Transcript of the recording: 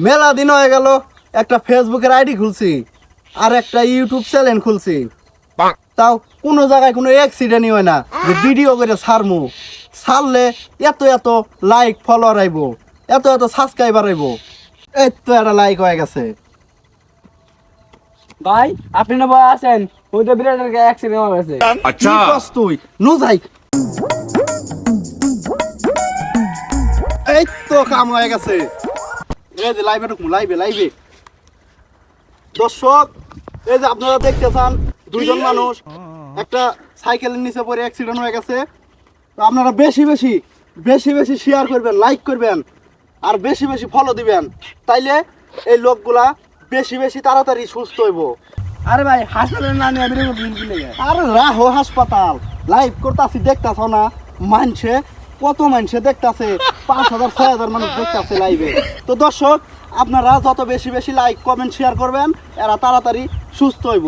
মেলা দিন হয়ে গেল একটা ফেসবুকের আইডি খুলছি আর একটা ইউটিউব চ্যানেল খুলছি, তাও কোনো জায়গায় কোনো অ্যাক্সিডেন্টই হয় না যে ভিডিও করে ছাড়মু। ছাড়লে এত এত লাইক ফলোয়ার আইব, এত এত সাবস্ক্রাইবার আইব। এই তো একটা লাইক হয়ে গেছে। ভাই আপনি না ভাই আছেন, ওই তো বিরাট একটা অ্যাক্সিডেন্ট হয়ে গেছে। কি করছ তুই? নু যাই। এই তো কাম হয়ে গেছে। এই যে লাইভে ঢুকমু, লাইভে দর্শক, এই যে আপনারা দেখতেছেন দুইজন মানুষ একটা সাইকেলের নিচে পড়ে অ্যাক্সিডেন্ট হয়ে গেছে। তো আপনারা বেশি বেশি শেয়ার করবেন, লাইক করবেন আর বেশি ফলো দিবেন, তাইলে এই লোকগুলা বেশি তাড়াতাড়ি সুস্থ হইব। আরে ভাই হাসপাতালে না নিয়ে ভিডিও করতে কি লাগে? আরে রাহো হাসপাতাল, লাইভ করতেছি দেখতাছ না? মানছে কত মানুষে দেখতাছে, 5,000 6,000 মানুষ দেখতাছে লাইভে। তো দর্শক, আপনারা যত বেশি লাইক কমেন্ট শেয়ার করবেন, এরা তাড়াতাড়ি সুস্থ হইব।